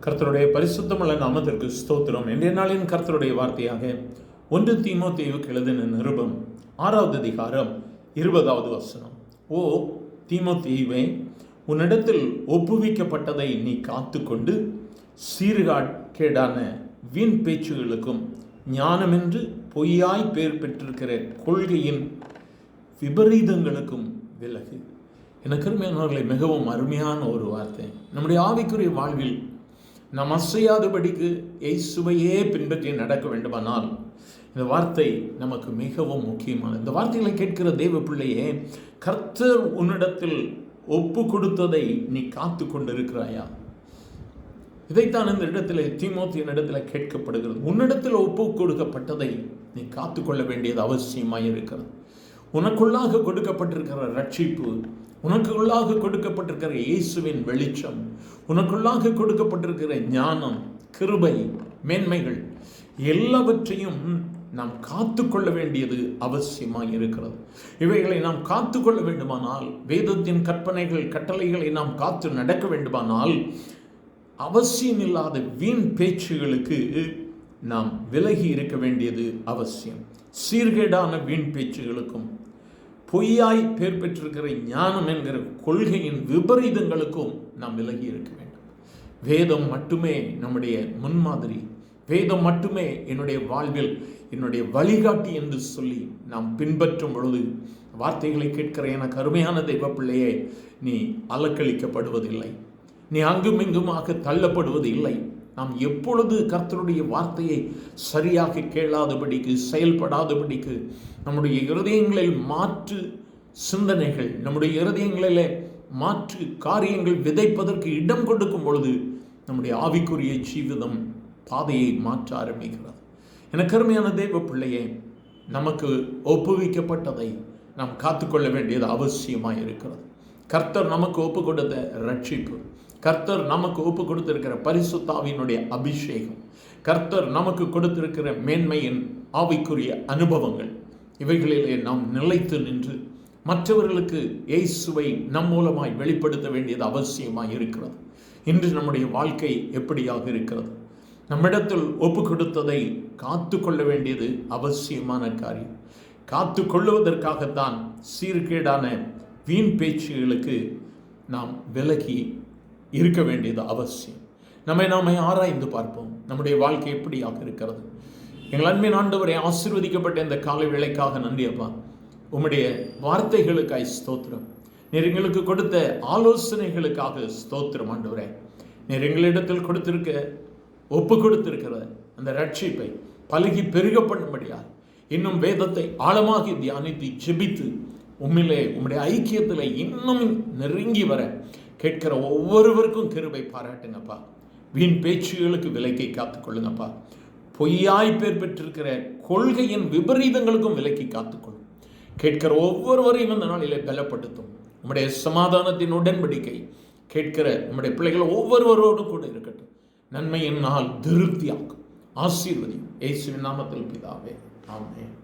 கர்த்தருடைய பரிசுத்தமுள்ள நாமத்திற்கு ஸ்தோத்திரம். இன்றைய நாளின் கர்த்தருடைய வார்த்தையாக 1 தீமோத்தேயுவுக்கு எழுதின நிருபம் 6வது அதிகாரம் 20வது வசனம். ஓ தீமோத்தேயுவே, உன்னிடத்தில் ஒப்புவிக்கப்பட்டதை நீ காத்துக்கொண்டு சீர்கேடான வீண் பேச்சுகளுக்கும் ஞானமென்று பொய்யாய் பேர் பெற்றிருக்கிற கொள்கையின் விபரீதங்களுக்கும் விலகு. எனக்கு அருமையானவர்களை, மிகவும் அருமையான ஒரு வார்த்தை. நம்முடைய ஆவிக்குரிய வாழ்வில் நாம் அசையாதபடிக்கு இயேசுவையே பின்பற்றி நடக்க வேண்டுமானால் இந்த வார்த்தை நமக்கு மிகவும் முக்கியமானது. இந்த வார்த்தைகளை கேட்கிற தேவ பிள்ளையே, கர்த்தர் உன்னிடத்தில் ஒப்பு கொடுத்ததை நீ காத்து கொண்டிருக்கிறாயா? இதைத்தான் இந்த இடத்துல தீமோத்தேயுவின் இடத்துல கேட்கப்படுகிறது. உன்னிடத்தில் ஒப்பு கொடுக்கப்பட்டதை நீ காத்துக்கொள்ள வேண்டியது அவசியமாக இருக்கிறது. உனக்குள்ளாக கொடுக்கப்பட்டிருக்கிற ரட்சிப்பு, உனக்குள்ளாக கொடுக்கப்பட்டிருக்கிற இயேசுவின் வெளிச்சம், உனக்குள்ளாக கொடுக்கப்பட்டிருக்கிற ஞானம், கிருபை, மேன்மைகள் எல்லாவற்றையும் நாம் காத்துக்கொள்ள வேண்டியது அவசியமாக இருக்கிறது. இவைகளை நாம் காத்துக்கொள்ள வேண்டுமானால், வேதத்தின் கற்பனைகள், கட்டளைகளை நாம் காத்து நடக்க வேண்டுமானால், அவசியமில்லாத வீண் பேச்சுகளுக்கு நாம் விலகி இருக்க வேண்டியது அவசியம். சீர்கேடான வீண் பேச்சுகளுக்கும் பொய்யாய் பேர் பெற்றிருக்கிற ஞானம் என்கிற கொள்கையின் விபரீதங்களுக்கும் நாம் விலகி இருக்க வேண்டும். வேதம் மட்டுமே நம்முடைய முன்மாதிரி, வேதம் மட்டுமே என்னுடைய வாழ்வில் என்னுடைய வழிகாட்டி என்று சொல்லி நாம் பின்பற்றும் பொழுது, வார்த்தைகளை கேட்கிற எனக்கு அருமையான தெய்வ பிள்ளையே, நீ அலக்களிக்கப்படுவதில்லை, நீ அங்கும் இங்குமாக தள்ளப்படுவது இல்லை. நாம் எப்பொழுது கர்த்தருடைய வார்த்தையை சரியாக கேளாதபடிக்கு, செயல்படாதபடிக்கு, நம்முடைய இருதயங்களில் மாற்று சிந்தனைகள், நம்முடைய இருதயங்களிலே மாற்று காரியங்கள் விதைப்பதற்கு இடம் கொடுக்கும் பொழுது நம்முடைய ஆவிக்குரிய ஜீவிதம் பாதையை மாற்ற ஆரம்பிக்கிறது. எனக்கு அருமையான தேவ பிள்ளையே, நமக்கு ஒப்புவிக்கப்பட்டதை நாம் காத்துக்கொள்ள வேண்டியது அவசியமாக இருக்கிறது. கர்த்தர் நமக்கு ஒப்பு கொடுத்த ரட்சிப்பு, கர்த்தர் நமக்கு ஒப்பு கொடுத்திருக்கிற பரிசுத்த ஆவியினுடைய அபிஷேகம், கர்த்தர் நமக்கு கொடுத்திருக்கிற மேன்மையின் ஆவிக்குரிய அனுபவங்கள், இவைகளிலே நாம் நிலைத்து நின்று மற்றவர்களுக்கு இயேசுவை நம் மூலமாய் வெளிப்படுத்த வேண்டியது அவசியமாக இருக்கிறது. இன்று நம்முடைய வாழ்க்கை எப்படியாக இருக்கிறது? நம்மிடத்தில் ஒப்பு கொடுத்ததை காத்து கொள்ள வேண்டியது அவசியமான காரியம். காத்து கொள்ளுவதற்காகத்தான் சீர்கேடான வீண் பேச்சுகளுக்கு நாம் விலகி இருக்க வேண்டியது அவசியம். நாமே ஆராய்ந்து பார்ப்போம், நம்முடைய வாழ்க்கை எப்படியாக இருக்கிறது. எங்கள் அன்பின் ஆண்டவரை, ஆசீர்வதிக்கப்பட்ட இந்த காலை வேளைக்காக நன்றி அப்பா. உம்முடைய வார்த்தைகளுக்காய் ஸ்தோத்திரம். நீர் எங்களுக்கு கொடுத்த ஆலோசனைகளுக்காக ஸ்தோத்திரம் ஆண்டவரே. நீர் எங்களிடத்தில் கொடுத்திருக்க ஒப்பு கொடுத்திருக்கிற அந்த ரட்சிப்பை பலுகி பெருக பண்ணும்படியா இன்னும் வேதத்தை ஆழமாகி தியானித்து ஜெபித்து உம்மிலே உம்முடைய ஐக்கியத்தில் இன்னும் நெருங்கி வர கேட்கிற ஒவ்வொருவருக்கும் கிருபை பாராட்டுங்கப்பா. வீண் பேச்சுகளுக்கு விலக்கி காத்துக்கொள்ளுங்கப்பா. பொய்யாய் பேர் பெற்றிருக்கிற கொள்கையின் விபரீதங்களுக்கும் விலக்கி காத்துக்கொள்ளும். கேட்கிற ஒவ்வொருவரையும் இந்த நாளிலே பலப்படுத்தும். உம்முடைய சமாதானத்தின் உடன்படிக்கை கேட்கிற நம்முடைய பிள்ளைகள் ஒவ்வொருவரோடும் கூட இருக்கட்டும். நன்மையின் நாள் திருப்தியாக்கும். ஆசீர்வதியும். இயேசுவின் நாமத்தில் பிதாவே, ஆமென்.